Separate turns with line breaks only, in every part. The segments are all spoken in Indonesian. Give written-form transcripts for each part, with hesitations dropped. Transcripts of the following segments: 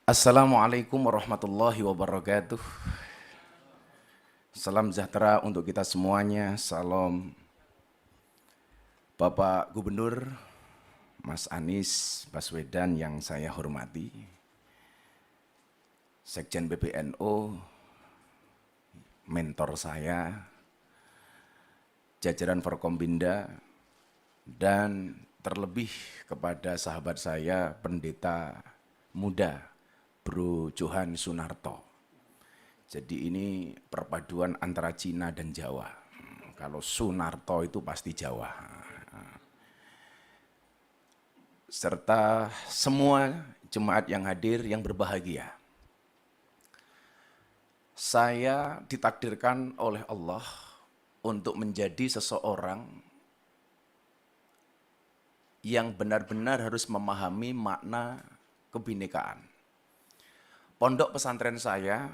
Assalamualaikum warahmatullahi wabarakatuh. Salam sejahtera untuk kita semuanya. Salam Bapak Gubernur Mas Anies Baswedan yang saya hormati, Sekjen PBNU, mentor saya, jajaran Forkombinda, dan terlebih kepada sahabat saya, pendeta muda, Bro Johan Sunarto. Jadi ini perpaduan antara Cina dan Jawa. Kalau Sunarto itu pasti Jawa. Serta semua jemaat yang hadir yang berbahagia. Saya ditakdirkan oleh Allah untuk menjadi seseorang yang benar-benar harus memahami makna kebinekaan. Pondok pesantren saya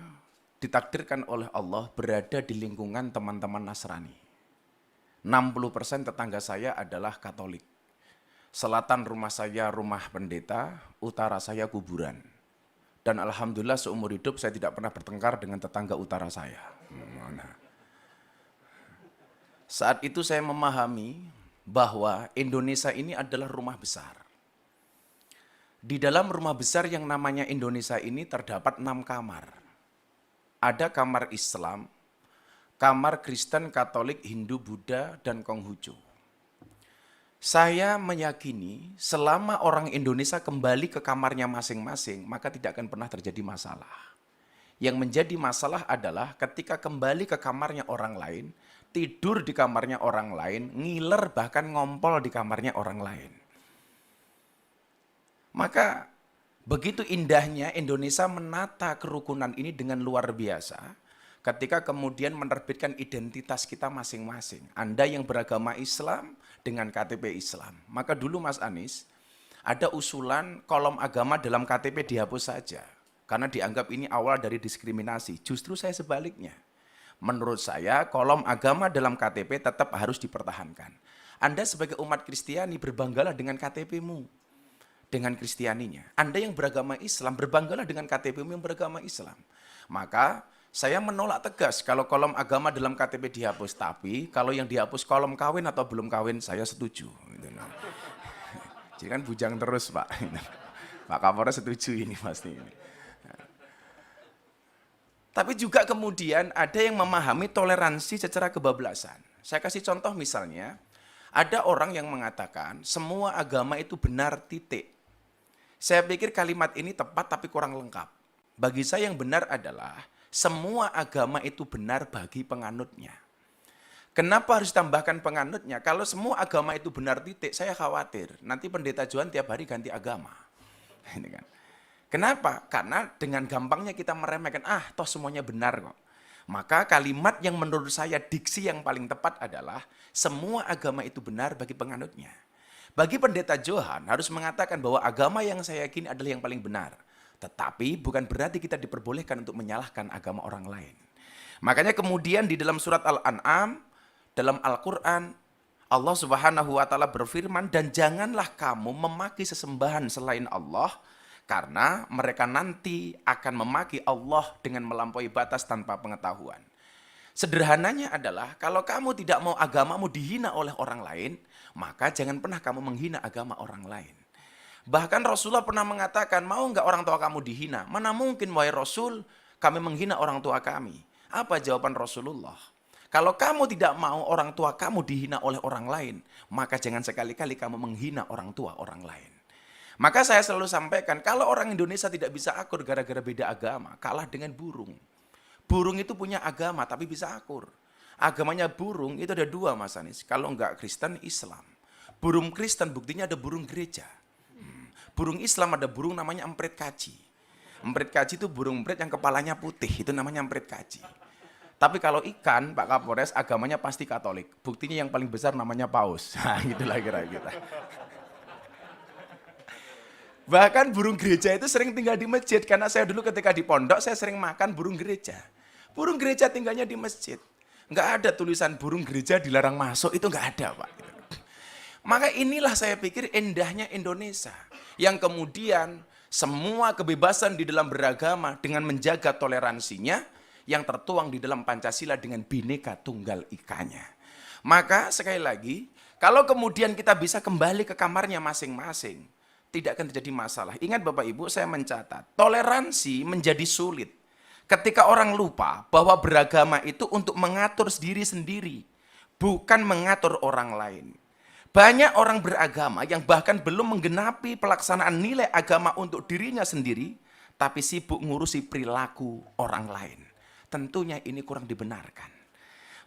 ditakdirkan oleh Allah berada di lingkungan teman-teman Nasrani. 60% tetangga saya adalah Katolik. Selatan rumah saya rumah pendeta, utara saya kuburan. Dan alhamdulillah seumur hidup saya tidak pernah bertengkar dengan tetangga utara saya. Saat itu saya memahami bahwa Indonesia ini adalah rumah besar. Di dalam rumah besar yang namanya Indonesia ini terdapat 6 kamar. Ada kamar Islam, kamar Kristen, Katolik, Hindu, Buddha, dan Konghucu. Saya meyakini selama orang Indonesia kembali ke kamarnya masing-masing, maka tidak akan pernah terjadi masalah. Yang menjadi masalah adalah ketika kembali ke kamarnya orang lain, tidur di kamarnya orang lain, ngiler bahkan ngompol di kamarnya orang lain. Maka begitu indahnya Indonesia menata kerukunan ini dengan luar biasa ketika kemudian menerbitkan identitas kita masing-masing. Anda yang beragama Islam dengan KTP Islam. Maka dulu Mas Anies ada usulan kolom agama dalam KTP dihapus saja. Karena dianggap ini awal dari diskriminasi. Justru saya sebaliknya. Menurut saya kolom agama dalam KTP tetap harus dipertahankan. Anda sebagai umat Kristiani berbanggalah dengan KTP-mu. Dengan Kristianinya. Anda yang beragama Islam, berbanggalah dengan KTP-mu yang beragama Islam. Maka saya menolak tegas kalau kolom agama dalam KTP dihapus. Tapi kalau yang dihapus kolom kawin atau belum kawin, saya setuju. Jadi kan bujang terus Pak. Pak Kapolres setuju ini pasti. Tapi juga kemudian ada yang memahami toleransi secara kebablasan. Saya kasih contoh misalnya, ada orang yang mengatakan semua agama itu benar titik. Saya pikir kalimat ini tepat tapi kurang lengkap. Bagi saya yang benar adalah semua agama itu benar bagi penganutnya. Kenapa harus tambahkan penganutnya? Kalau semua agama itu benar titik, saya khawatir. Nanti pendeta Johan tiap hari ganti agama. Ini kan. Kenapa? Karena dengan gampangnya kita meremehkan, toh semuanya benar kok. Maka kalimat yang menurut saya diksi yang paling tepat adalah semua agama itu benar bagi penganutnya. Bagi pendeta Johan harus mengatakan bahwa agama yang saya yakini adalah yang paling benar. Tetapi bukan berarti kita diperbolehkan untuk menyalahkan agama orang lain. Makanya kemudian di dalam surat Al-An'am, dalam Al-Quran, Allah Subhanahu wa Ta'ala berfirman, dan janganlah kamu memaki sesembahan selain Allah, karena mereka nanti akan memaki Allah dengan melampaui batas tanpa pengetahuan. Sederhananya adalah kalau kamu tidak mau agamamu dihina oleh orang lain, maka jangan pernah kamu menghina agama orang lain. Bahkan Rasulullah pernah mengatakan, mau nggak orang tua kamu dihina? Mana mungkin wahai Rasul, kami menghina orang tua kami. Apa jawaban Rasulullah? Kalau kamu tidak mau orang tua kamu dihina oleh orang lain, maka jangan sekali-kali kamu menghina orang tua orang lain. Maka saya selalu sampaikan, kalau orang Indonesia tidak bisa akur gara-gara beda agama, kalah dengan burung. Burung itu punya agama tapi bisa akur. Agamanya burung itu ada 2 Mas Anies, kalau enggak Kristen, Islam. Burung Kristen buktinya ada burung gereja. Burung Islam ada burung namanya emprit kaji. Emprit kaji itu burung emprit yang kepalanya putih, itu namanya emprit kaji. Tapi kalau ikan, Pak Kapolres, agamanya pasti Katolik. Buktinya yang paling besar namanya paus. Nah, gitulah kira-kira. Bahkan burung gereja itu sering tinggal di masjid. Karena saya dulu ketika di pondok, saya sering makan burung gereja. Burung gereja tinggalnya di masjid. Nggak ada tulisan burung gereja dilarang masuk, itu nggak ada Pak. Maka inilah saya pikir indahnya Indonesia. Yang kemudian semua kebebasan di dalam beragama dengan menjaga toleransinya yang tertuang di dalam Pancasila dengan Bhinneka Tunggal Ikanya. Maka sekali lagi, kalau kemudian kita bisa kembali ke kamarnya masing-masing, tidak akan terjadi masalah. Ingat Bapak Ibu, saya mencatat, toleransi menjadi sulit ketika orang lupa bahwa beragama itu untuk mengatur diri sendiri, bukan mengatur orang lain. Banyak orang beragama yang bahkan belum menggenapi pelaksanaan nilai agama untuk dirinya sendiri, tapi sibuk ngurusi perilaku orang lain. Tentunya ini kurang dibenarkan.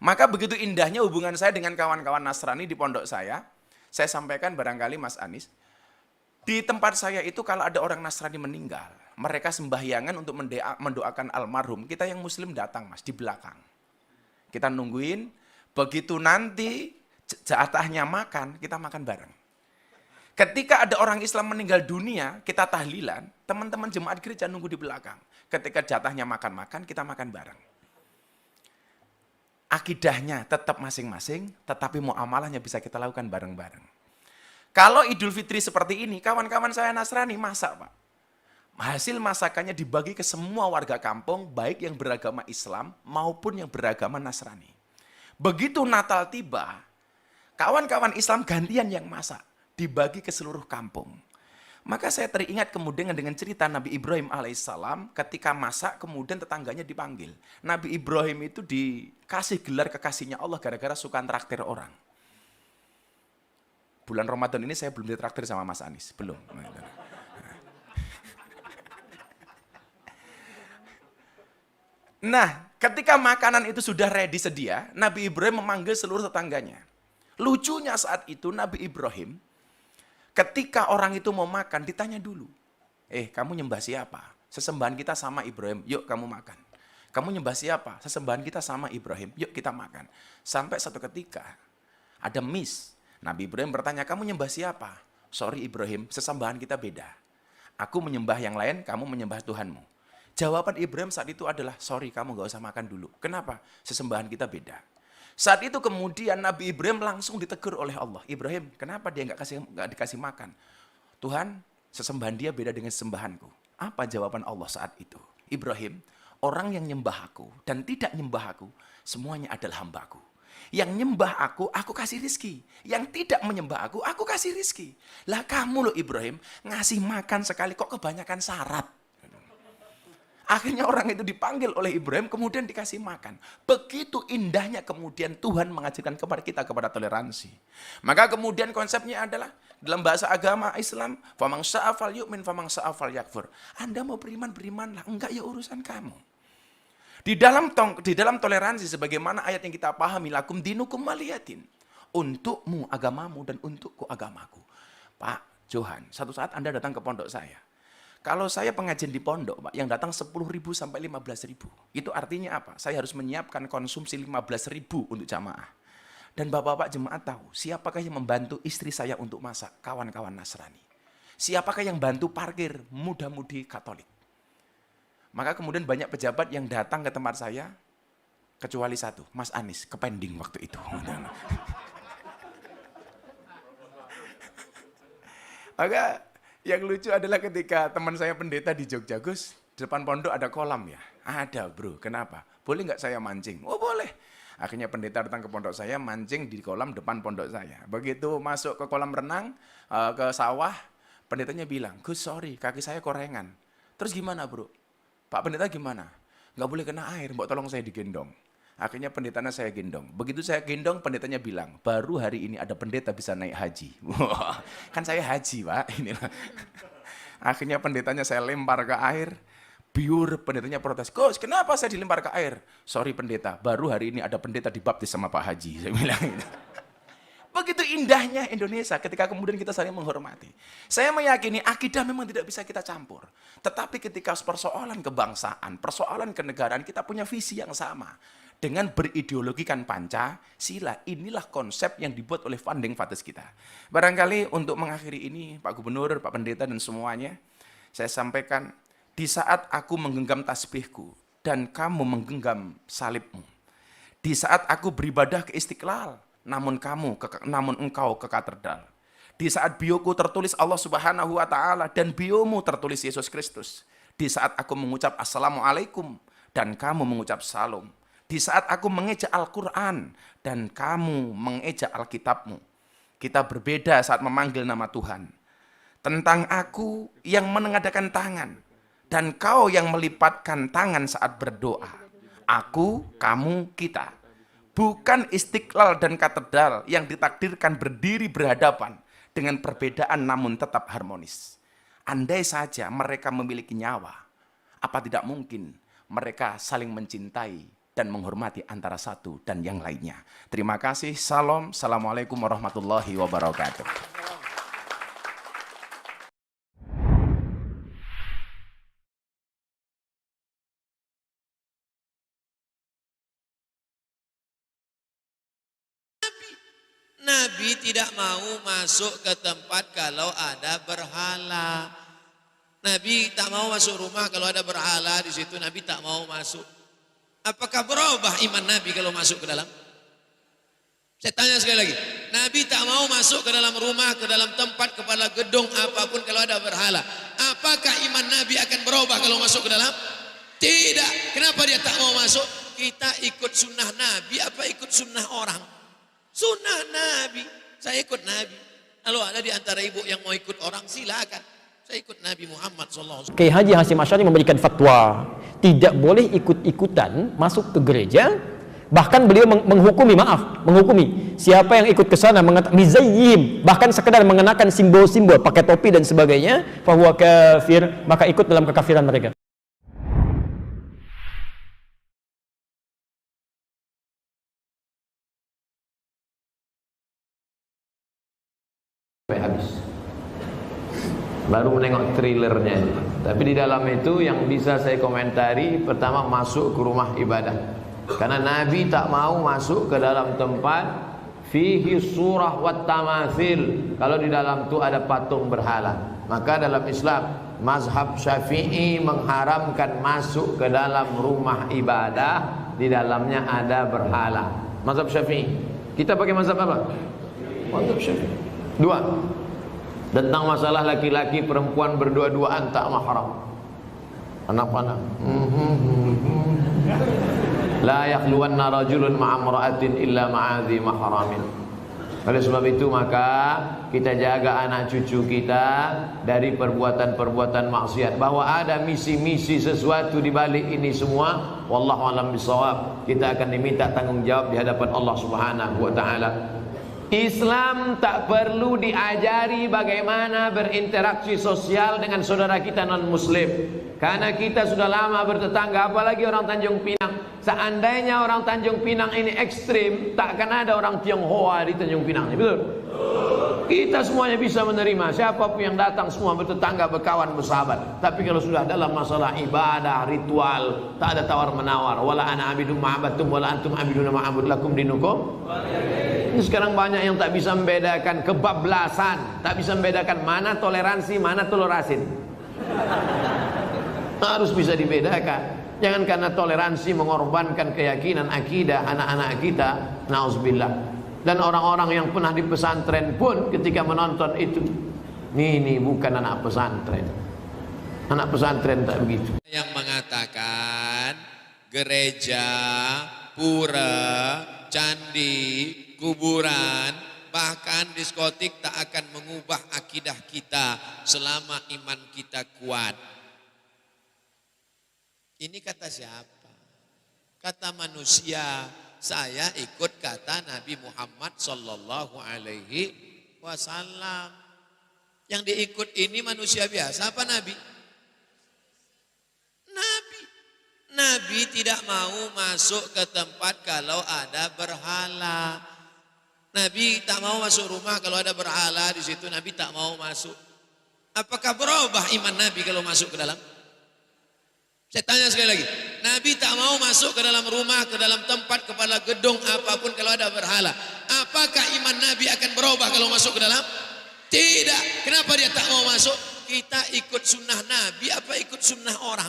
Maka begitu indahnya hubungan saya dengan kawan-kawan Nasrani di pondok saya sampaikan barangkali Mas Anies, di tempat saya itu kalau ada orang Nasrani meninggal, mereka sembahyangan untuk mendoakan almarhum, kita yang Muslim datang Mas, di belakang. Kita nungguin, begitu nanti jatahnya makan, kita makan bareng. Ketika ada orang Islam meninggal dunia, kita tahlilan, teman-teman jemaat gereja nunggu di belakang. Ketika jatahnya makan-makan, kita makan bareng. Akidahnya tetap masing-masing, tetapi muamalahnya bisa kita lakukan bareng-bareng. Kalau Idul Fitri seperti ini, kawan-kawan saya Nasrani masak Pak. Hasil masakannya dibagi ke semua warga kampung, baik yang beragama Islam maupun yang beragama Nasrani. Begitu Natal tiba, kawan-kawan Islam gantian yang masak, dibagi ke seluruh kampung. Maka saya teringat kemudian dengan cerita Nabi Ibrahim alaihissalam ketika masak kemudian tetangganya dipanggil. Nabi Ibrahim itu dikasih gelar kekasihnya Allah gara-gara suka traktir orang. Bulan Ramadan ini saya belum ditraktir sama Mas Anies, belum. Nah, ketika makanan itu sudah ready sedia, Nabi Ibrahim memanggil seluruh tetangganya. Lucunya saat itu Nabi Ibrahim, ketika orang itu mau makan, ditanya dulu. Kamu nyembah siapa? Sesembahan kita sama Ibrahim, yuk kamu makan. Kamu nyembah siapa? Sesembahan kita sama Ibrahim, yuk kita makan. Sampai satu ketika, ada miss. Nabi Ibrahim bertanya, kamu nyembah siapa? Sorry Ibrahim, sesembahan kita beda. Aku menyembah yang lain, kamu menyembah Tuhanmu. Jawaban Ibrahim saat itu adalah, sorry kamu gak usah makan dulu. Kenapa? Sesembahan kita beda. Saat itu kemudian Nabi Ibrahim langsung ditegur oleh Allah. Ibrahim, kenapa dia gak dikasih makan? Tuhan, sesembahan dia beda dengan sesembahanku. Apa jawaban Allah saat itu? Ibrahim, orang yang nyembah aku dan tidak nyembah aku, semuanya adalah hambaku. Yang nyembah aku kasih rizki. Yang tidak menyembah aku kasih rizki. Lah kamu loh Ibrahim, ngasih makan sekali kok kebanyakan syarat. Akhirnya orang itu dipanggil oleh Ibrahim, kemudian dikasih makan. Begitu indahnya kemudian Tuhan mengajarkan kepada kita kepada toleransi. Maka kemudian konsepnya adalah, dalam bahasa agama Islam, famang sya'afal yu'min, famang sya'afal yakfur. Anda mau berimanlah, enggak ya urusan kamu. Di dalam toleransi, sebagaimana ayat yang kita pahami, lakum dinukum waliyatin. Untukmu agamamu dan untukku agamaku. Pak Johan, satu saat Anda datang ke pondok saya. Kalau saya pengajian di pondok, Pak, yang datang 10.000 sampai 15.000. Itu artinya apa? Saya harus menyiapkan konsumsi 15.000 untuk jamaah. Dan bapak-bapak jemaat tahu, siapakah yang membantu istri saya untuk masak? Kawan-kawan Nasrani. Siapakah yang bantu parkir? Muda-mudi Katolik. Maka kemudian banyak pejabat yang datang ke tempat saya, kecuali satu, Mas Anies, kepending waktu itu. Maka yang lucu adalah ketika teman saya pendeta di Jogja, Gus, di depan pondok ada kolam ya? Ada bro, kenapa? Boleh nggak saya mancing? Oh boleh. Akhirnya pendeta datang ke pondok saya, mancing di kolam depan pondok saya. Begitu masuk ke kolam renang, ke sawah, pendetanya bilang, Gus sorry, kaki saya korengan. Terus gimana bro? Pak pendeta gimana? Nggak boleh kena air, mbok tolong saya digendong. Akhirnya pendetanya saya gendong. Begitu saya gendong, pendetanya bilang, baru hari ini ada pendeta bisa naik haji. Wah, kan saya haji, Pak. Inilah. Akhirnya pendetanya saya lempar ke air. Biur, pendetanya protes. Gus, kenapa saya dilempar ke air? Sorry pendeta, baru hari ini ada pendeta dibaptis sama Pak Haji. Saya bilang gitu. Begitu indahnya Indonesia ketika kemudian kita saling menghormati. Saya meyakini akidah memang tidak bisa kita campur. Tetapi ketika persoalan kebangsaan, persoalan kenegaraan, kita punya visi yang sama. Dengan berideologikan Pancasila, inilah konsep yang dibuat oleh founding fathers kita. Barangkali untuk mengakhiri ini, Pak Gubernur, Pak Pendeta, dan semuanya, saya sampaikan, di saat aku menggenggam tasbihku, dan kamu menggenggam salibmu, di saat aku beribadah ke Istiqlal, namun engkau ke katedral, Di saat bioku tertulis Allah Subhanahu wa taala dan biomu tertulis Yesus Kristus. Di saat aku mengucap assalamualaikum dan kamu mengucap salam. Di saat aku mengeja Al-Qur'an dan kamu mengeja Alkitabmu. Kita berbeda saat memanggil nama Tuhan. Tentang aku yang menengadakan tangan dan kau yang melipatkan tangan saat berdoa. Aku, kamu, kita. Bukan istiqlal dan katedral yang ditakdirkan berdiri berhadapan dengan perbedaan namun tetap harmonis. Andai saja mereka memiliki nyawa, apa tidak mungkin mereka saling mencintai dan menghormati antara satu dan yang lainnya. Terima kasih. Salam. Assalamualaikum warahmatullahi wabarakatuh.
Nabi tidak mau masuk ke tempat kalau ada berhala. Nabi tak mau masuk rumah kalau ada berhala di situ. Nabi tak mau masuk. Apakah berubah iman Nabi kalau masuk ke dalam? Saya tanya sekali lagi. Nabi tak mau masuk ke dalam rumah, ke dalam tempat, kepala gedung apapun kalau ada berhala. Apakah iman Nabi akan berubah kalau masuk ke dalam? Tidak. Kenapa dia tak mau masuk? Kita ikut sunnah Nabi apa ikut sunnah orang? Sunnah Nabi. Saya ikut Nabi. Kalau ada di antara ibu yang mau ikut orang, silakan. Saya ikut Nabi Muhammad SAW.
Kiai Haji Hasyim Asy'ari memberikan fatwa tidak boleh ikut-ikutan masuk ke gereja. Bahkan beliau menghukumi siapa yang ikut ke sana mizayyim, bahkan sekedar mengenakan simbol-simbol, pakai topi dan sebagainya, fahuwa kafir, maka ikut dalam kekafiran mereka.
Sampai habis. Baru menengok trailernya. Tapi di dalam itu yang bisa saya komentari, pertama masuk ke rumah ibadah. Karena Nabi tak mau masuk ke dalam tempat fihi surah wat tamathil. Kalau di dalam itu ada patung berhala. Maka dalam Islam mazhab Syafi'i mengharamkan masuk ke dalam rumah ibadah di dalamnya ada berhala. Mazhab Syafi'i. Kita pakai mazhab apa? Mazhab Syafi'i. Dua, tentang masalah laki-laki perempuan berdua-duaan tak mahram. Anak-anak. La yakhluwanna rajulun ma'amra'atin illa ma'adhi mahramin. Oleh sebab itu maka kita jaga anak cucu kita dari perbuatan-perbuatan maksiat. Bahwa ada misi-misi sesuatu di balik ini semua, wallahu a'lam bishawab. Kita akan diminta tanggung jawab di hadapan Allah Subhanahu wa taala. Islam tak perlu diajari bagaimana berinteraksi sosial dengan saudara kita non-muslim. Karena kita sudah lama bertetangga, apalagi orang Tanjung Pinang. Seandainya orang Tanjung Pinang ini ekstrim, takkan ada orang Tionghoa di Tanjung Pinang, betul? Kita semuanya bisa menerima, siapapun yang datang semua bertetangga, berkawan, bersahabat. Tapi kalau sudah dalam masalah ibadah, ritual, tak ada tawar-menawar. Wala ana abidum ma'abattum, wala antum abiduna ma'abud lakum dinukum. Ini sekarang banyak yang tak bisa membedakan kebablasan, tak bisa membedakan mana toleransi, mana tolerasin. Harus bisa dibedakan. Jangan karena toleransi mengorbankan keyakinan akidah anak-anak kita, na'udzubillah. Dan orang-orang yang pernah di pesantren pun ketika menonton itu, ini bukan anak pesantren. Anak pesantren tak begitu.
Yang mengatakan gereja, pura, candi, kuburan, bahkan diskotik tak akan mengubah akidah kita selama iman kita kuat. Ini kata siapa? Kata manusia. Saya ikut kata Nabi Muhammad sallallahu alaihi wasallam. Yang diikut ini manusia biasa apa Nabi? Nabi. Nabi tidak mau masuk ke tempat kalau ada berhala. Nabi tak mau masuk rumah kalau ada berhala di situ. Nabi tak mau masuk. Apakah berubah iman Nabi kalau masuk ke dalam? Saya tanya sekali lagi. Nabi tak mau masuk ke dalam rumah, ke dalam tempat, kepala gedung apapun kalau ada berhala. Apakah iman Nabi akan berubah kalau masuk ke dalam? Tidak. Kenapa dia tak mau masuk? Kita ikut sunnah Nabi apa ikut sunnah orang?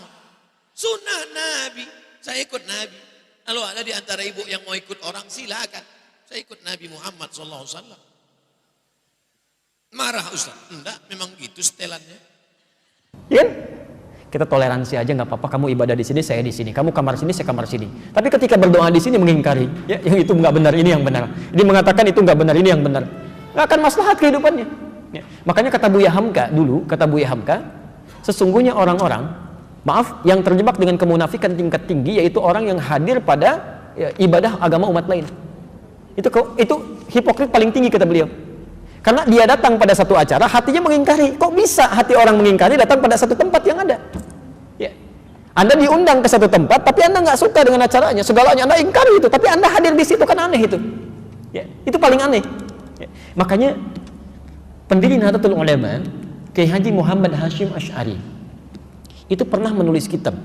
Sunnah Nabi. Saya ikut Nabi. Kalau ada di antara ibu yang mau ikut orang, silakan. Saya ikut Nabi Muhammad SAW. Marah Ustaz. Enggak, memang gitu setelannya.
Ya kan? Kita toleransi aja, nggak apa-apa. Kamu ibadah di sini, saya di sini. Kamu kamar sini, saya kamar sini. Tapi ketika berdoa di sini mengingkari, ya, yang itu nggak benar, ini yang benar. Dia mengatakan itu nggak benar, ini yang benar. Nggak akan maslahat kehidupannya. Ya. Makanya kata Buya Hamka dulu, kata Buya Hamka, sesungguhnya orang-orang, maaf, yang terjebak dengan kemunafikan tingkat tinggi, yaitu orang yang hadir pada ya, ibadah agama umat lain. Itu hipokrit paling tinggi kata beliau. Karena dia datang pada satu acara, hatinya mengingkari. Kok bisa hati orang mengingkari datang pada satu tempat yang ada? Ya. Anda diundang ke satu tempat, tapi Anda nggak suka dengan acaranya, segalanya Anda ingkari itu, tapi Anda hadir di situ, kan aneh itu. Ya. Itu paling aneh. Ya. Makanya pendiri Nahdlatul Ulama, Kiai Haji Muhammad Hashim Asy'ari, itu pernah menulis kitab.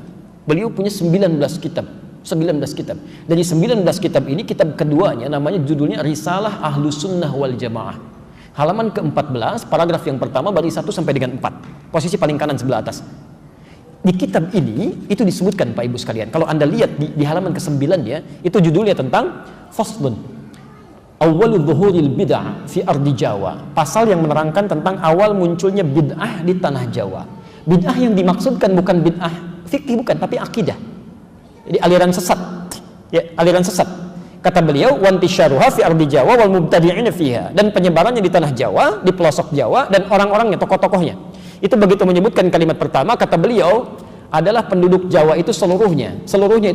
Beliau punya 19 kitab. 19 kitab. Dari 19 kitab ini, kitab keduanya namanya judulnya Risalah Ahlus Sunnah wal Jamaah. Halaman ke-14, paragraf yang pertama, baris 1 sampai dengan 4. Posisi paling kanan sebelah atas. Di kitab ini, itu disebutkan Pak Ibu sekalian. Kalau Anda lihat di halaman ke-9 ya, itu judulnya tentang Faslun Awwalu Dhuhuril Bid'ah fi Ardi Jawa. Pasal yang menerangkan tentang awal munculnya bid'ah di tanah Jawa. Bid'ah yang dimaksudkan bukan bid'ah fikih, bukan, tapi akidah. Jadi aliran sesat. Ya, aliran sesat. Kata beliau, wantisyaruha fi ardi Jawa wal mubtadi'ina fiha, dan penyebarannya di tanah Jawa, di pelosok Jawa, dan orang-orangnya, tokoh-tokohnya. Itu begitu menyebutkan kalimat pertama, kata beliau, adalah penduduk Jawa itu seluruhnya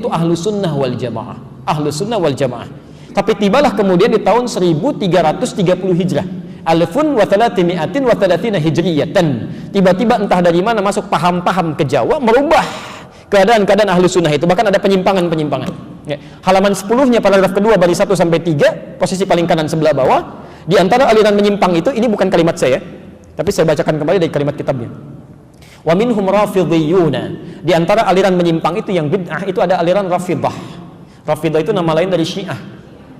itu ahlu sunnah wal jamaah, ahlu sunnah wal jamaah. Tapi tibalah kemudian di tahun 1330 Hijrah, alfun wa thalathimi'atin wa thalathina hijriyatan, tiba-tiba entah dari mana masuk paham-paham ke Jawa, merubah keadaan-keadaan ahlu sunnah itu, bahkan ada penyimpangan-penyimpangan. Ya. Halaman 10-nya paragraf kedua baris 1 sampai 3, posisi paling kanan sebelah bawah, di antara aliran menyimpang itu, ini bukan kalimat saya, tapi saya bacakan kembali dari kalimat kitabnya. Wa minhum rafidhiyuna, di antara aliran menyimpang itu yang bid'ah itu ada aliran Rafidah. Rafidah itu nama lain dari Syiah.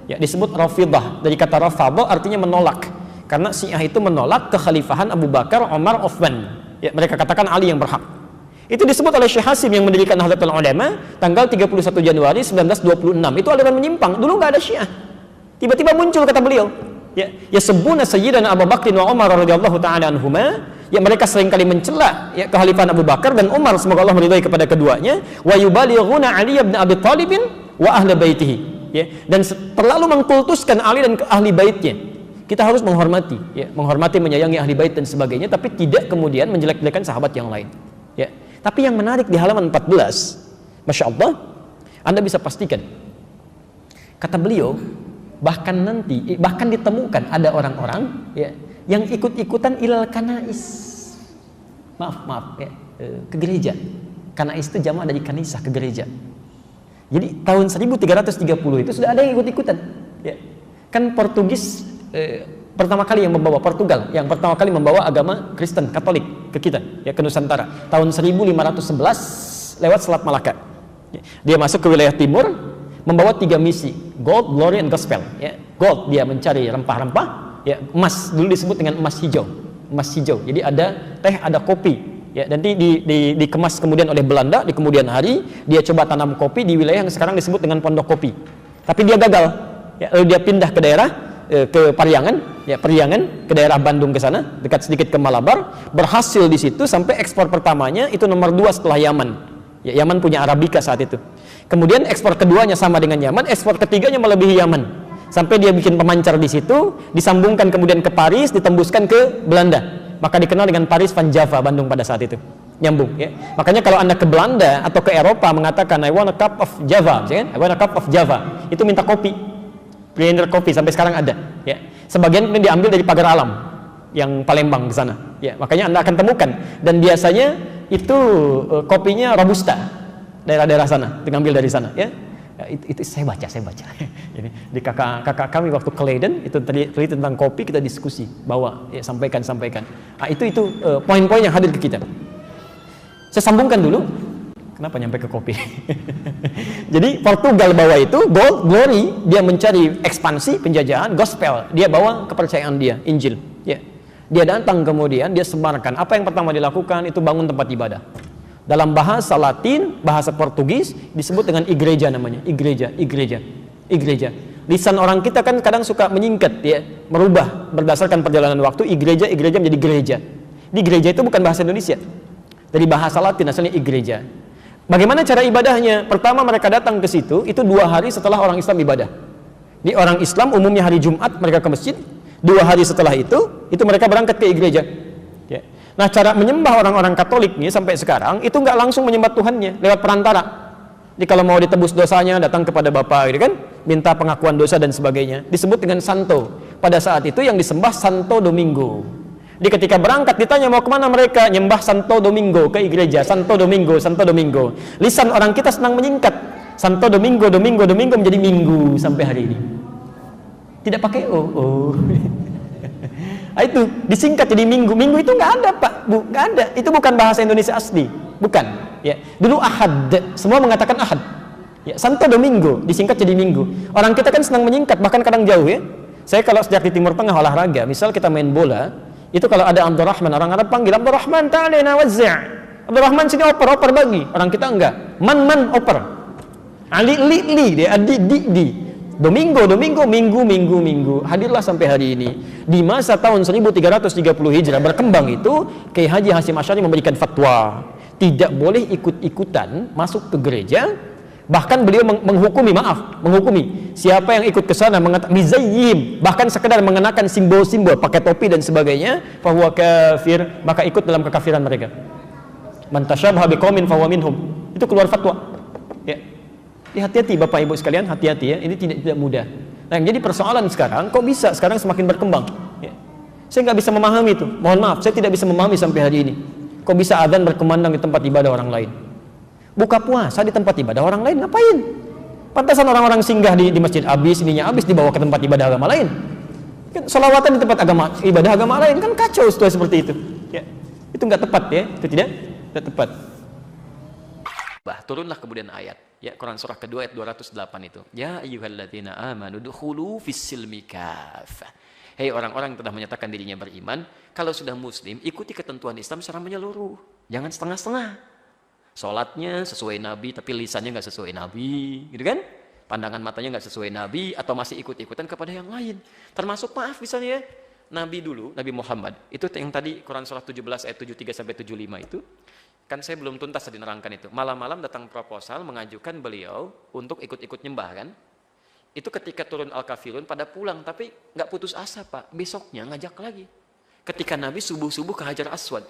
Ya, disebut Rafidah dari kata rafadha, artinya menolak. Karena Syiah itu menolak kekhalifahan Abu Bakar, Umar, Uthman. Ya, mereka katakan Ali yang berhak. Itu disebut oleh Syekh Hasim yang mendirikan Nahdlatul Ulama tanggal 31 Januari 1926. Itu aliran menyimpang. Dulu nggak ada Syiah. Tiba-tiba muncul kata beliau. Ya sebuna Sayyidina Abu Bakr wa Umar radhiyallahu taala anhuma. Ya, mereka seringkali mencela ya kekhalifahan Abu Bakar dan Umar, semoga Allah meridhai kepada keduanya. Wa yubalighuna Ali bin Abi Thalib wa ahli baitihi. Ya, dan terlalu mengkultuskan Ali dan ahli baitnya. Kita harus menghormati, ya, menghormati, menyayangi ahli bait dan sebagainya, tapi tidak kemudian menjelek-jelekan sahabat yang lain. Ya. Tapi yang menarik di halaman 14, Masya Allah, Anda bisa pastikan, kata beliau, bahkan ditemukan ada orang-orang ya, yang ikut-ikutan ilal kanais, maaf ya, ke gereja. Kanais itu jamak dari kanisah, ke gereja. Jadi tahun 1330 itu sudah ada yang ikut-ikutan. Ya. Kan Portugis pertama kali yang membawa, Portugal yang pertama kali membawa agama Kristen Katolik ke kita, ya, ke Nusantara tahun 1511 lewat Selat Malaka. Ya, dia masuk ke wilayah timur membawa 3 misi, gold, glory, and gospel. Ya, gold dia mencari rempah-rempah, ya, emas dulu disebut dengan emas hijau. Jadi ada teh, ada kopi, ya, dan dikemas kemudian oleh Belanda di kemudian hari. Dia coba tanam kopi di wilayah yang sekarang disebut dengan Pondok Kopi, tapi dia gagal. Ya, lalu dia pindah ke daerah ke Pariangan, ya, Periangan, ke daerah Bandung ke sana, dekat sedikit ke Malabar, berhasil di situ sampai ekspor pertamanya itu nomor 2 setelah Yaman. Ya, Yaman punya Arabica saat itu. Kemudian ekspor keduanya sama dengan Yaman, ekspor ketiganya melebihi Yaman. Sampai dia bikin pemancar di situ, disambungkan kemudian ke Paris, ditembuskan ke Belanda. Maka dikenal dengan Paris van Java, Bandung pada saat itu. Nyambung, ya. Makanya kalau Anda ke Belanda atau ke Eropa mengatakan I want a cup of Java, I want a cup of Java, itu minta kopi. Blender kopi sampai sekarang ada, ya. Sebagian ini diambil dari Pagar Alam yang Palembang di sana, ya. Makanya Anda akan temukan, dan biasanya itu kopinya Robusta, daerah-daerah sana, diambil dari sana, ya. Ya, itu saya baca. Jadi di kakak kami waktu ke Leiden itu tadi tentang kopi, kita diskusi, bawa, ya, sampaikan. Nah, itu poin-poin yang hadir ke kita. Saya sambungkan dulu. Kenapa nyampe ke kopi? Jadi Portugal bawa itu gold, glory, dia mencari ekspansi, penjajahan, gospel, dia bawa kepercayaan dia, Injil. Ya. Dia datang kemudian, dia sebarkan. Apa yang pertama dilakukan? Itu bangun tempat ibadah. Dalam bahasa Latin, bahasa Portugis disebut dengan igreja namanya, igreja. Lisan orang kita kan kadang suka menyingkat ya, merubah berdasarkan perjalanan waktu. Igreja menjadi gereja. Di gereja itu bukan bahasa Indonesia. Dari bahasa Latin asalnya igreja. Bagaimana cara ibadahnya? Pertama mereka datang ke situ itu 2 hari setelah orang Islam ibadah. Di orang Islam umumnya hari Jumat mereka ke masjid. 2 hari setelah itu mereka berangkat ke igreja. Ya. Nah, cara menyembah orang-orang Katolik nih sampai sekarang itu nggak langsung menyembah Tuhannya lewat perantara. Jadi kalau mau ditebus dosanya datang kepada Bapa, gitu kan? Minta pengakuan dosa dan sebagainya. Disebut dengan santo. Pada saat itu yang disembah Santo Domingo. Jadi ketika berangkat ditanya mau kemana mereka, nyembah Santo Domingo ke gereja. Santo Domingo, Santo Domingo. Lisan orang kita senang menyingkat. Santo Domingo, Domingo, Domingo menjadi Minggu sampai hari ini. Tidak pakai o. Itu disingkat jadi Minggu. Minggu itu nggak ada Pak, nggak ada. Itu bukan bahasa Indonesia asli, bukan. Ya, dulu Ahad, semua mengatakan Ahad. Ya, Santo Domingo disingkat jadi Minggu. Orang kita kan senang menyingkat, bahkan kadang jauh ya. Saya kalau sejak di Timur Tengah olahraga, misal kita main bola, itu kalau ada Abdurrahman, orang Arab panggil Abdurrahman ta'alina wazza'. Abdurrahman sini oper bagi. Orang kita enggak. Man oper. Ali li dia di. Domingo, minggu. Hadirlah sampai hari ini. Di masa tahun 1330 Hijrah berkembang itu, Kiai Haji Hasyim Asy'ari memberikan fatwa, tidak boleh ikut-ikutan masuk ke gereja. Bahkan beliau menghukumi siapa yang ikut ke sana mizayyim, bahkan sekedar mengenakan simbol-simbol, pakai topi dan sebagainya, fahuwa kafir, maka ikut dalam kekafiran mereka. Man tasyabaha biqaumin fahuwa minhum. Itu keluar fatwa. Ya. Hati-hati Bapak Ibu sekalian, hati-hati ya, ini tidak mudah. Nah, yang jadi persoalan sekarang, kok bisa sekarang semakin berkembang? Ya. Saya nggak bisa memahami itu, mohon maaf, saya tidak bisa memahami sampai hari ini. Kok bisa adzan berkumandang di tempat ibadah orang lain? Buka puasa di tempat ibadah orang lain, ngapain? Pantasan orang-orang singgah di masjid habis, ininya habis, dibawa ke tempat ibadah agama lain. Kan selawatan di tempat ibadah agama lain, kan kacau situasi seperti itu. Ya. Itu nggak tepat ya, itu tidak tepat. Turunlah kemudian ayat ya, Quran surah kedua ayat 208 itu, ya ayyuhalladzina amanu dukhulu fis-silmi kaffah. Hei orang-orang yang telah menyatakan dirinya beriman, kalau sudah muslim ikuti ketentuan Islam secara menyeluruh, jangan setengah-setengah. Sholatnya sesuai Nabi tapi lisannya nggak sesuai Nabi, gitu kan? Pandangan matanya nggak sesuai Nabi, atau masih ikut-ikutan kepada yang lain. Termasuk maaf misalnya Nabi dulu, Nabi Muhammad itu yang tadi Quran surah 17 ayat 73 sampai 75 itu. Kan saya belum tuntas tadi nerangkan itu. Malam-malam datang proposal mengajukan beliau untuk ikut-ikut nyembah kan. Itu ketika turun Al-Kafirun pada pulang, tapi nggak putus asa Pak. Besoknya ngajak lagi. Ketika Nabi subuh-subuh ke Hajar Aswad,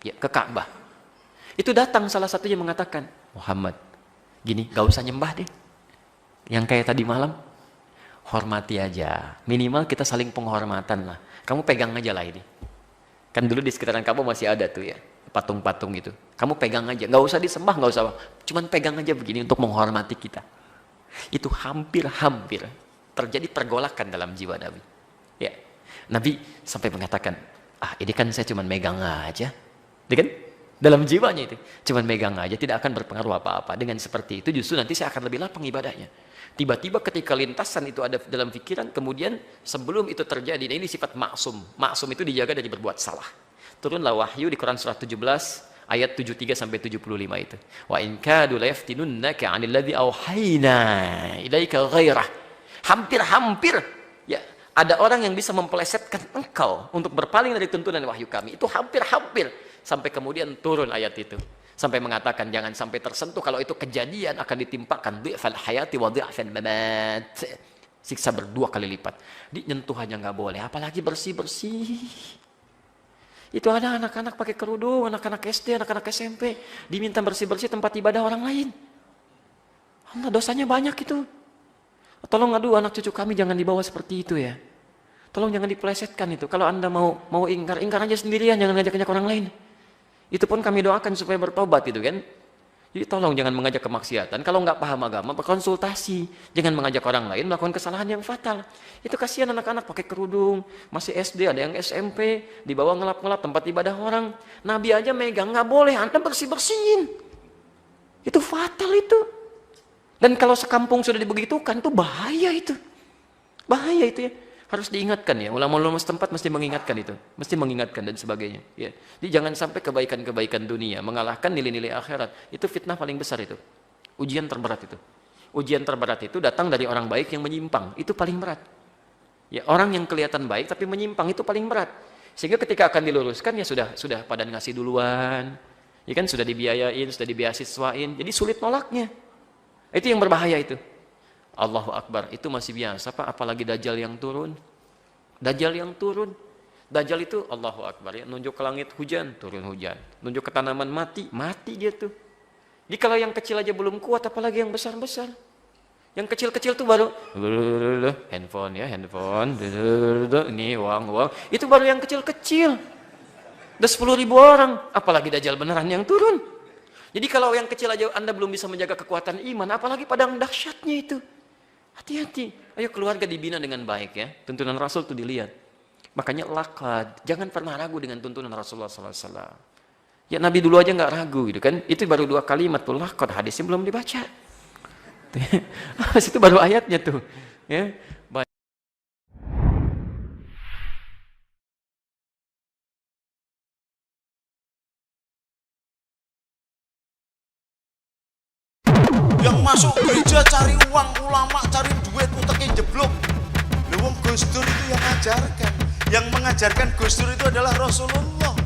ya ke Ka'bah. Itu datang salah satunya mengatakan, Muhammad, gini, nggak usah nyembah deh. Yang kayak tadi malam, hormati aja. Minimal kita saling penghormatan lah. Kamu pegang aja lah ini. Kan dulu di sekitaran Ka'bah masih ada tuh ya. Patung-patung gitu, kamu pegang aja, nggak usah disembah, nggak usah, cuman pegang aja begini untuk menghormati kita. Itu hampir terjadi pergolakan dalam jiwa Nabi. Ya, Nabi sampai mengatakan, ini kan saya cuman megang aja, ya kan? Dalam jiwanya itu, cuman megang aja, tidak akan berpengaruh apa-apa. Dengan seperti itu justru nanti saya akan lebih lapang ibadahnya. Tiba-tiba ketika lintasan itu ada dalam pikiran, kemudian sebelum itu terjadi, nah ini sifat maksum. Maksum itu dijaga dari berbuat salah. Turunlah wahyu di Quran surah 17 ayat 73 sampai 75 itu. Wa in kadu la yaftinunnaka 'anil ladzi auhayna ilaika ghairah. Hampir ya ada orang yang bisa mempelesetkan engkau untuk berpaling dari tuntunan wahyu kami. Itu hampir sampai kemudian turun ayat itu. Sampai mengatakan jangan sampai tersentuh, kalau itu kejadian akan ditimpakan dhi'fal hayati wa dhi'fal mamat. Siksa berdua kali lipat. Nyentuh aja nggak boleh, apalagi bersih-bersih. Itu ada anak-anak pakai kerudung, anak-anak SD, anak-anak SMP, diminta bersih-bersih tempat ibadah orang lain. Allah, dosanya banyak itu. Tolong anak cucu kami jangan dibawa seperti itu ya. Tolong jangan dipelesetkan itu. Kalau Anda mau ingkar aja sendirian, jangan ngajak-ngajak orang lain. Itu pun kami doakan supaya bertobat itu kan. Jadi tolong jangan mengajak kemaksiatan. Kalau nggak paham agama, berkonsultasi. Jangan mengajak orang lain melakukan kesalahan yang fatal. Itu kasihan anak-anak pakai kerudung, masih SD, ada yang SMP, dibawa ngelap-ngelap tempat ibadah orang. Nabi aja megang, nggak boleh, Anda bersih-bersihin. Itu fatal itu. Dan kalau sekampung sudah dibegitukan, itu bahaya itu. Bahaya itu ya. Harus diingatkan ya, ulama-ulama setempat mesti mengingatkan itu, mesti mengingatkan dan sebagainya ya. Jadi jangan sampai kebaikan-kebaikan dunia mengalahkan nilai-nilai akhirat. Itu fitnah paling besar itu, ujian terberat itu. Ujian terberat itu datang dari orang baik yang menyimpang, itu paling berat. Ya, orang yang kelihatan baik tapi menyimpang itu paling berat. Sehingga ketika akan diluruskan ya sudah pada ngasih duluan. Ya kan sudah dibiayain, sudah dibeasiswain, jadi sulit nolaknya. Itu yang berbahaya itu. Allahu Akbar, itu masih biasa Pak, apalagi Dajjal yang turun. Dajjal yang turun. Dajjal itu Allahu Akbar ya, nunjuk ke langit hujan, turun hujan. Nunjuk ke tanaman mati, mati dia tuh. Jadi kalau yang kecil aja belum kuat, apalagi yang besar-besar. Yang kecil-kecil tuh baru handphone ya, handphone. Ini uang. Itu baru yang kecil-kecil. Udah 10.000 orang, apalagi Dajjal beneran yang turun. Jadi kalau yang kecil aja Anda belum bisa menjaga kekuatan iman, apalagi padang dahsyatnya itu. Hati-hati. Ayo keluarga dibina dengan baik ya. Tuntunan Rasul itu dilihat. Makanya lakad, jangan pernah ragu dengan tuntunan Rasulullah SAW. Ya Nabi dulu aja nggak ragu gitu kan. Itu baru 2 kalimat tuh lakad, hadisnya belum dibaca. Itu baru ayatnya tuh. Ya.
Yang masuk gereja cari uang, ulama cari duit, uteknya jeblok. Wong Gus Dur itu yang ngajarkan. Yang mengajarkan Gus Dur itu adalah Rasulullah.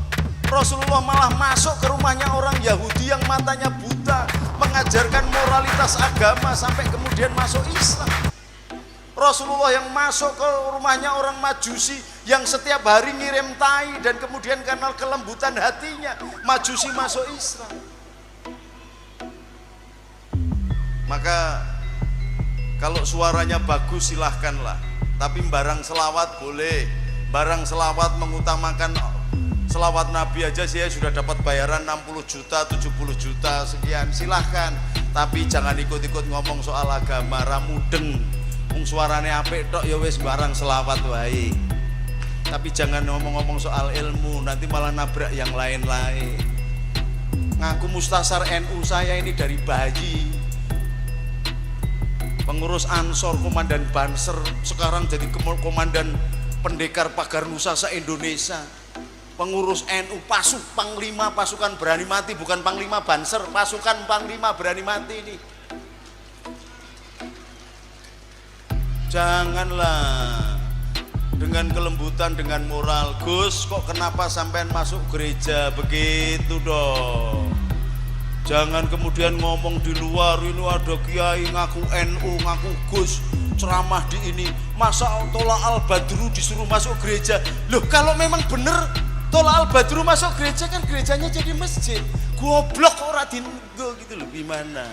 Rasulullah malah masuk ke rumahnya orang Yahudi yang matanya buta, mengajarkan moralitas agama sampai kemudian masuk Islam. Rasulullah yang masuk ke rumahnya orang Majusi yang setiap hari ngirim tai dan kemudian karena kelembutan hatinya Majusi masuk Islam. Maka kalau suaranya bagus silahkanlah, tapi barang selawat boleh. Barang selawat mengutamakan selawat Nabi aja saya sudah dapat bayaran 60 juta, 70 juta sekian, silahkan. Tapi jangan ikut-ikut ngomong soal agama, ramudeng. Wong suarane apik tok ya wis barang selawat wae. Tapi jangan ngomong-ngomong soal ilmu, nanti malah nabrak yang lain-lain. Ngaku mustasar NU saya ini dari bayi. Pengurus Ansor, komandan Banser, sekarang jadi komandan pendekar pagar Nusa se-Indonesia. Pengurus NU, Panglima pasukan berani mati, bukan Panglima Banser, pasukan Panglima berani mati ini. Janganlah dengan kelembutan, dengan moral. Gus, kok kenapa sampean masuk gereja begitu dong? Jangan kemudian ngomong di luar, ini ada kiai ngaku NU, ngaku Gus, ceramah di ini. Masa Tola Al-Badru disuruh masuk gereja? Loh kalau memang bener Tola Al-Badru masuk gereja kan gerejanya jadi masjid. Goblok orang dinggo gitu loh, gimana?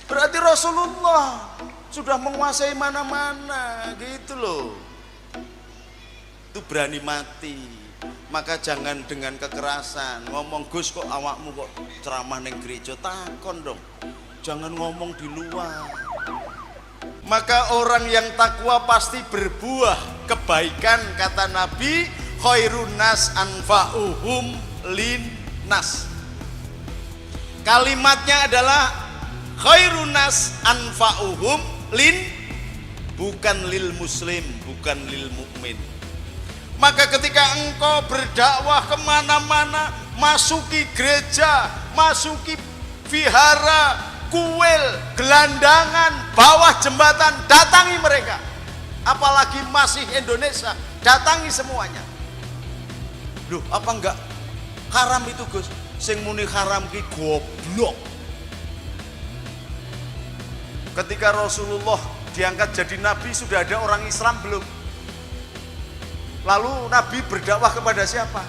Berarti Rasulullah sudah menguasai mana-mana gitu loh. Itu berani mati. Maka jangan dengan kekerasan ngomong, Gus kok awakmu kok ceramah neng gereja, takon dong, jangan ngomong di luar. Maka orang yang takwa pasti berbuah kebaikan, kata Nabi, khairun nas anfa'uhum linnas. Kalimatnya adalah khairun nas anfa'uhum bukan lil muslim, bukan lil mukmin. Maka ketika engkau berdakwah kemana-mana, masuki gereja, masuki vihara, kuil, gelandangan, bawah jembatan, datangi mereka. Apalagi masih Indonesia, datangi semuanya. Loh, apa enggak haram itu Gus? Sing muni haram ki goblok. Ketika Rasulullah diangkat jadi nabi, sudah ada orang Islam belum? Lalu Nabi berdakwah kepada siapa?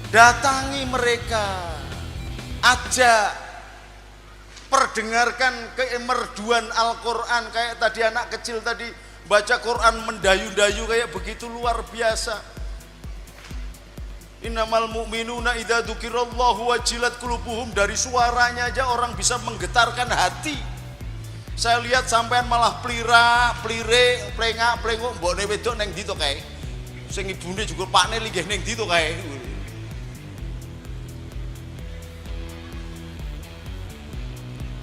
Datangi mereka, ajak, perdengarkan kemerduan Al-Quran. Kayak tadi anak kecil tadi baca Quran mendayu-dayu kayak begitu luar biasa. Innamal mu'minuna idza dzukirallahu wajilat qulubuhum. Dari suaranya aja orang bisa menggetarkan hati. Saya lihat sampean malah plira, plire, plengak, plenguk, mbokne wedok neng ndi to kae. Sing ibune juga pakne linggih neng ndi to kae.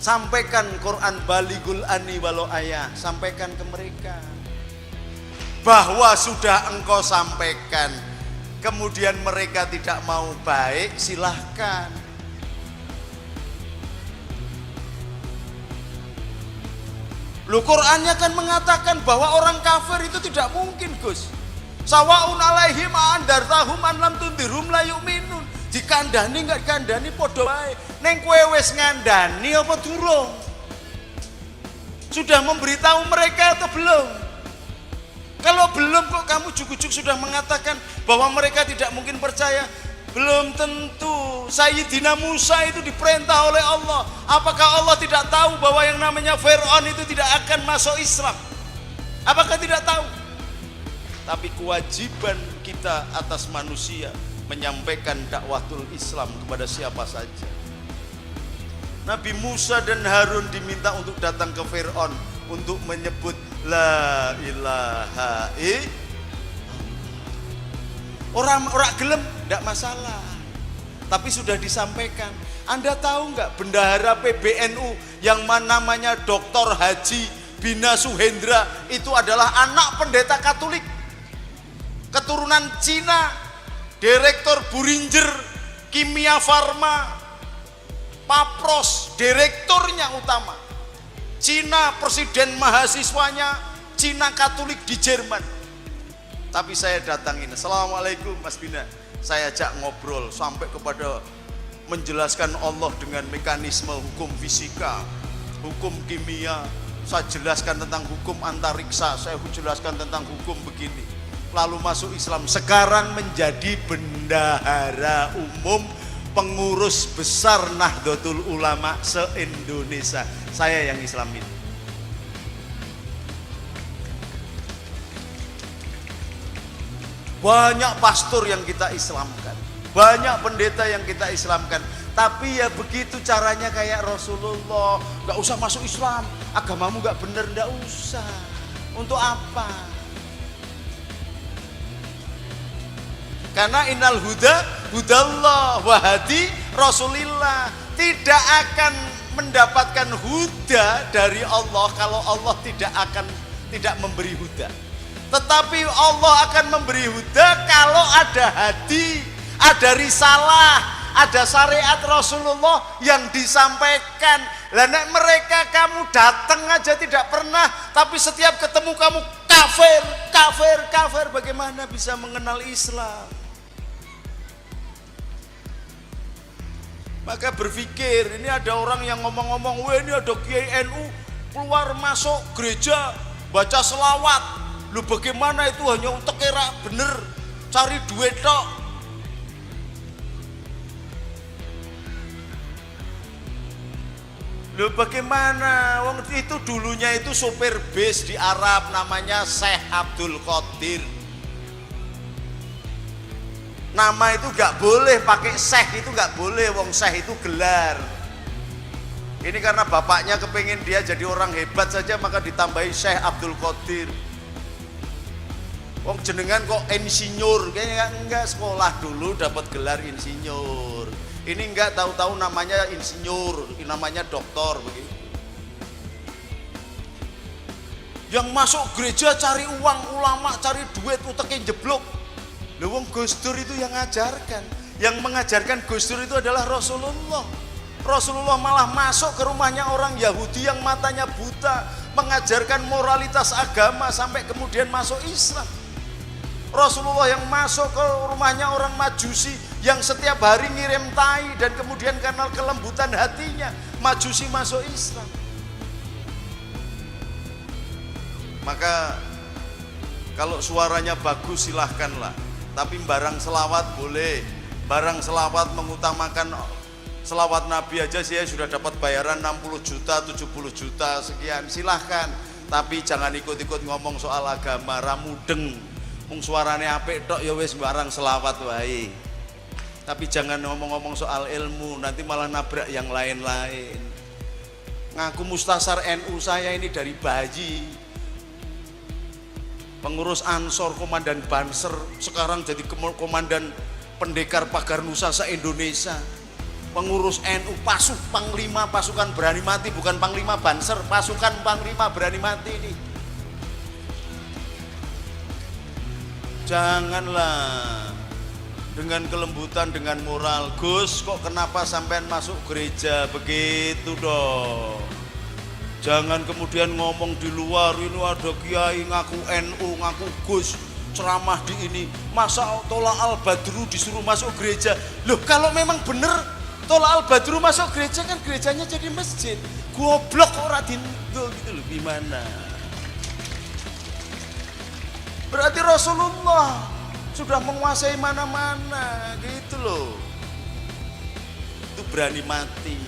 Sampaikan Quran baligul ani walau ayah, sampaikan ke mereka. bahwa sudah engkau sampaikan, kemudian mereka tidak mau baik, silahkan. Loh, Qur'annya kan mengatakan bahwa orang kafir itu tidak mungkin, Gus. Sawaun alaihim andartahum an lam tundirhum la yu'minun. Dikandani enggak dikandani padha wae. Ning kowe wis ngandani apa durung? Sudah memberitahu mereka atau belum? Kalau belum kok kamu jujuk-jujuk sudah mengatakan bahwa mereka tidak mungkin percaya? Belum tentu. Sayyidina Musa itu diperintah oleh Allah. Apakah Allah tidak tahu bahwa yang namanya Fir'aun itu tidak akan masuk Islam? Apakah tidak tahu? Tapi kewajiban kita atas manusia menyampaikan dakwatul Islam kepada siapa saja. Nabi Musa dan Harun diminta untuk datang ke Fir'aun untuk menyebut la ilaha illallah. Orang gelem tidak masalah, tapi sudah disampaikan. Anda tahu nggak bendahara PBNU yang namanya Dr. Haji Bina Suhendra itu adalah anak pendeta Katolik, keturunan Cina, direktur Buringer Kimia Farma, Papros, direkturnya utama. Cina, presiden mahasiswanya Cina Katolik di Jerman. Tapi saya datangin, assalamualaikum Mas Bina. Saya ajak ngobrol sampai kepada menjelaskan Allah dengan mekanisme hukum fisika, hukum kimia. Saya jelaskan tentang hukum antariksa, saya jelaskan tentang hukum begini. Lalu masuk Islam, sekarang menjadi bendahara umum pengurus besar Nahdlatul Ulama se-Indonesia. Saya yang Islamin. Banyak pastor yang kita Islamkan, banyak pendeta yang kita Islamkan, tapi ya begitu caranya kayak Rasulullah. Gak usah masuk Islam, agamamu gak bener, gak usah. Untuk apa? Karena innal huda hudallah wahadi Rasulillah. Tidak akan mendapatkan huda dari Allah kalau Allah tidak memberi huda. Tetapi Allah akan memberi huda kalau ada hadi, ada risalah, ada syariat Rasulullah yang disampaikan. Lah nek mereka kamu datang aja tidak pernah, tapi setiap ketemu kamu kafir, kafir, kafir, bagaimana bisa mengenal Islam? Maka berpikir, ini ada orang yang ngomong-ngomong, wah ini ada Kiai NU keluar masuk gereja baca selawat. Lu bagaimana itu hanya untuk kira bener cari duit tok. Lu bagaimana? Wong itu dulunya itu sopir bis di Arab namanya Syekh Abdul Qadir. Nama itu gak boleh pakai Syekh, itu gak boleh, wong Syekh itu gelar. Ini karena bapaknya kepingin dia jadi orang hebat saja maka ditambahi Syekh Abdul Qadir. Wong jenengan kok insinyur, kayaknya enggak, sekolah dulu dapat gelar insinyur. Ini enggak tahu-tahu namanya insinyur, namanya doktor begitu. Yang masuk gereja cari uang, ulama cari duit, uteknya jeblok. Lha wong Gus Dur itu yang ngajarkan. Yang mengajarkan Gus Dur itu adalah Rasulullah. Rasulullah malah masuk ke rumahnya orang Yahudi yang matanya buta, mengajarkan moralitas agama sampai kemudian masuk Islam. Rasulullah yang masuk ke rumahnya orang Majusi yang setiap hari ngirim tai dan kemudian karena kelembutan hatinya Majusi masuk Islam. Maka kalau suaranya bagus silahkanlah, tapi barang selawat boleh. Barang selawat mengutamakan selawat Nabi aja saya sudah dapat bayaran 60 juta, 70 juta sekian, silahkan. Tapi jangan ikut-ikut ngomong soal agama, ramudeng. Mung suarane apik tok ya wis barang selawat wae. Tapi jangan ngomong-ngomong soal ilmu, nanti malah nabrak yang lain-lain. Ngaku mustasar NU saya ini dari bayi. Pengurus Ansor, komandan Banser, sekarang jadi komandan pendekar pagar Nusa se-Indonesia. Pengurus NU, Panglima pasukan berani mati, bukan Panglima Banser, pasukan Panglima berani mati ini. Janganlah dengan kelembutan, dengan moral. Gus, kok kenapa sampean masuk gereja? Begitu dong. Jangan kemudian ngomong di luar, ini ada kiai ngaku NU, ngaku Gus, ceramah di ini. Masa Tola Al-Badru disuruh masuk gereja? Loh, kalau memang bener Tola Al-Badru masuk gereja, kan gerejanya jadi masjid. Goblok orang dinto gitu loh, gimana? Berarti Rasulullah sudah menguasai mana-mana gitu loh. Itu berani mati.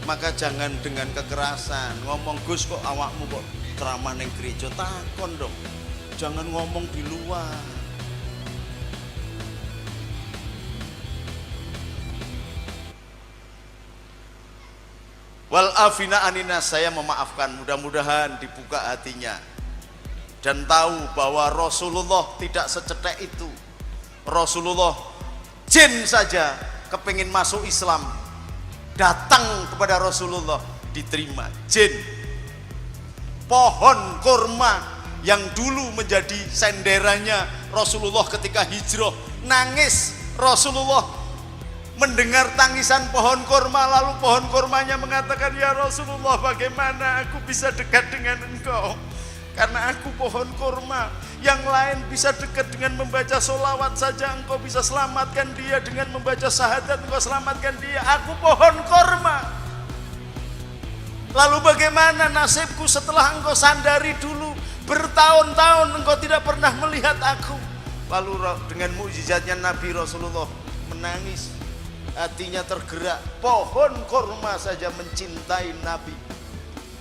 Maka jangan dengan kekerasan. Ngomong, Gus kok awakmu kok ceramah neng gereja, takon dong. Jangan ngomong di luar. Wal afina anina, saya memaafkan, mudah-mudahan dibuka hatinya dan tahu bahwa Rasulullah tidak secetek itu. Rasulullah jin saja kepingin masuk Islam, datang kepada Rasulullah, diterima. Jin, pohon kurma yang dulu menjadi senderannya Rasulullah ketika hijrah, nangis. Rasulullah mendengar tangisan pohon kurma, lalu pohon kurmanya mengatakan, ya Rasulullah, bagaimana aku bisa dekat dengan engkau? Karena aku pohon kurma, yang lain bisa dekat dengan membaca sholawat saja, engkau bisa selamatkan dia dengan membaca syahadat, engkau selamatkan dia. Aku pohon kurma. Lalu bagaimana nasibku setelah engkau sandari dulu bertahun-tahun engkau tidak pernah melihat aku? Lalu dengan mukjizatnya Nabi Rasulullah menangis, hatinya tergerak. Pohon kurma saja mencintai Nabi.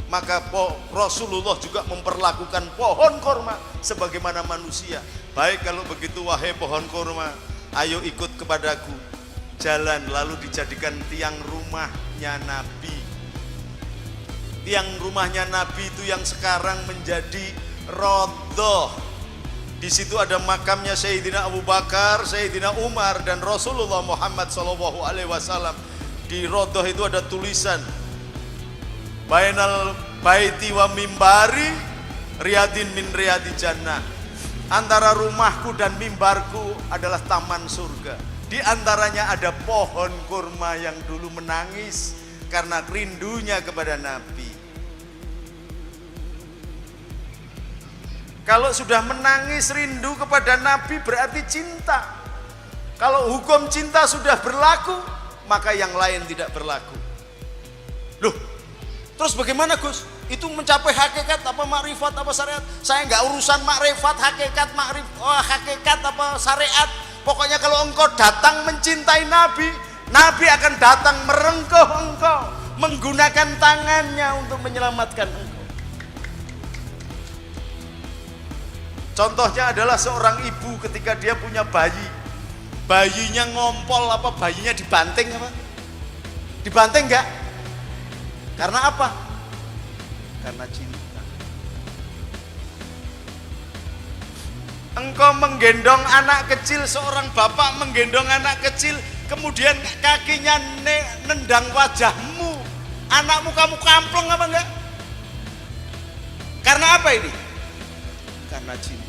Maka Rasulullah juga memperlakukan pohon kurma sebagaimana manusia. Baik, kalau begitu wahai pohon kurma, ayo ikut kepadaku. Jalan, lalu dijadikan tiang rumahnya Nabi. Tiang rumahnya Nabi itu yang sekarang menjadi Raudhah. Di situ ada makamnya Sayyidina Abu Bakar, Sayyidina Umar, dan Rasulullah Muhammad SAW. Di Raudhah itu ada tulisan, Bainal baiti wa mimbari riyadin min riyadi jannah. Antara rumahku dan mimbarku adalah taman surga. Di antaranya ada pohon kurma yang dulu menangis karena rindunya kepada Nabi. Kalau sudah menangis rindu kepada Nabi berarti cinta. Kalau hukum cinta sudah berlaku, maka yang lain tidak berlaku. Loh, terus bagaimana Gus? Itu mencapai hakikat apa makrifat apa syariat? Saya nggak urusan makrifat, hakikat, hakikat apa syariat. Pokoknya kalau engkau datang mencintai Nabi, Nabi akan datang merengkuh engkau, menggunakan tangannya untuk menyelamatkan engkau. Contohnya adalah seorang ibu ketika dia punya bayi. Bayinya ngompol apa, bayinya dibanting apa? Dibanting enggak? Karena apa? Karena cinta. Engkau menggendong anak kecil, seorang bapak menggendong anak kecil, kemudian kakinya nendang wajahmu, anakmu kamu kampleng apa enggak? Karena apa ini? Karena cinta.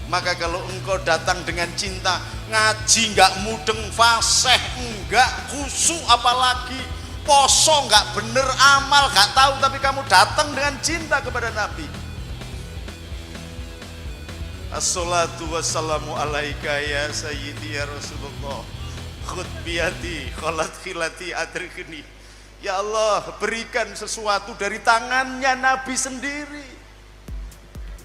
Maka kalau engkau datang dengan cinta, ngaji enggak mudeng, fasih enggak, khusyuk apalagi, poso enggak bener, amal enggak tahu, tapi kamu datang dengan cinta kepada Nabi. Assalatu wassalamu alaika ya sayyidi ya Rasulullah, khud biyadi kholat khilati adrikni. Ya Allah, berikan sesuatu dari tangannya Nabi sendiri.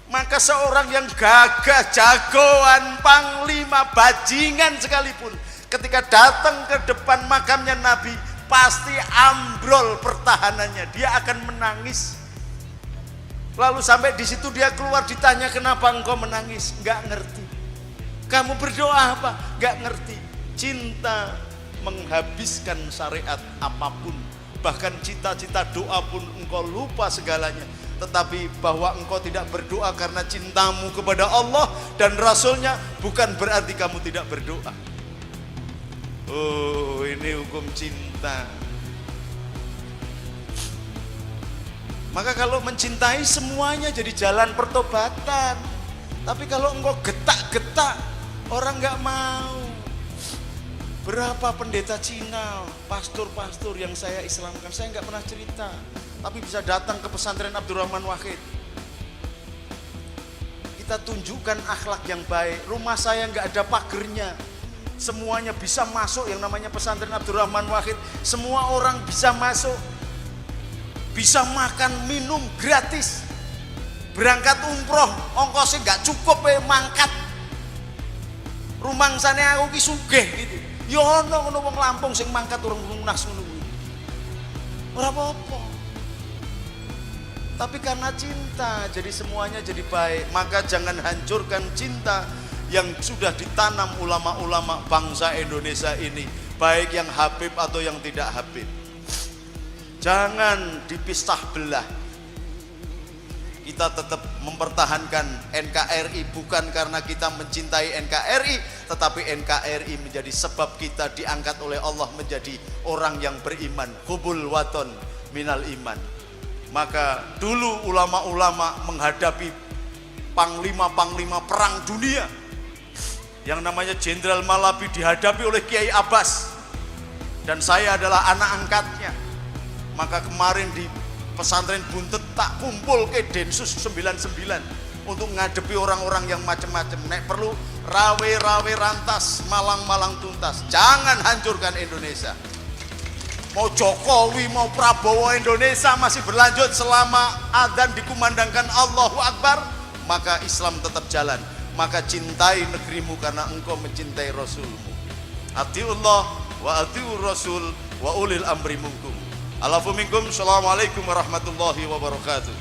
Maka seorang yang gagah, jagoan, panglima, bajingan sekalipun, ketika datang ke depan makamnya Nabi, pasti ambrol pertahanannya, dia akan menangis. Lalu sampai di situ dia keluar, ditanya, kenapa engkau menangis? Enggak ngerti. Kamu berdoa apa? Enggak ngerti. Cinta menghabiskan syariat apapun, bahkan cita-cita doa pun engkau lupa segalanya. Tetapi bahwa engkau tidak berdoa karena cintamu kepada Allah dan Rasulnya, bukan berarti kamu tidak berdoa. Oh, ini hukum cinta. Maka kalau mencintai semuanya jadi jalan pertobatan. Tapi kalau engkau getak-getak, Orang nggak mau. Berapa pendeta Cina, pastor-pastor yang saya Islamkan, saya nggak pernah cerita, tapi bisa datang ke pesantren Abdurrahman Wahid. Kita tunjukkan akhlak yang baik. Rumah saya nggak ada pagernya, semuanya bisa masuk. Yang namanya pesantren Abdurrahman Wahid, semua orang bisa masuk, bisa makan minum gratis. Berangkat umroh ongkosnya nggak cukup mangkat. Rumangsane aku ki sugih gitu. Ya ono wong Lampung sing mangkat urung lunas ngono kuwi. Ora apa-apa. Tapi karena cinta jadi semuanya jadi baik. Maka jangan hancurkan cinta yang sudah ditanam ulama-ulama bangsa Indonesia ini, baik yang Habib atau yang tidak Habib. Jangan dipisah belah. Kita tetap mempertahankan NKRI bukan karena kita mencintai NKRI, tetapi NKRI menjadi sebab kita diangkat oleh Allah menjadi orang yang beriman. Hubul waton minal iman. Maka dulu ulama-ulama menghadapi panglima-panglima perang dunia, yang namanya Jenderal Malabi dihadapi oleh Kiai Abbas, dan saya adalah anak angkatnya. Maka kemarin di pesantren Buntet tak kumpul ke Densus 99 untuk ngadepi orang-orang yang macam-macam. Nek perlu rawe-rawe rantas, malang-malang tuntas. Jangan hancurkan Indonesia. Mau Jokowi, mau Prabowo, Indonesia masih berlanjut selama adzan dikumandangkan Allahu Akbar, maka Islam tetap jalan. Maka cintai negerimu karena engkau mencintai Rasulmu. Atiullah wa atiur Rasul wa ulil amri minkum. Alafu minkum. Assalamualaikum warahmatullahi wabarakatuh.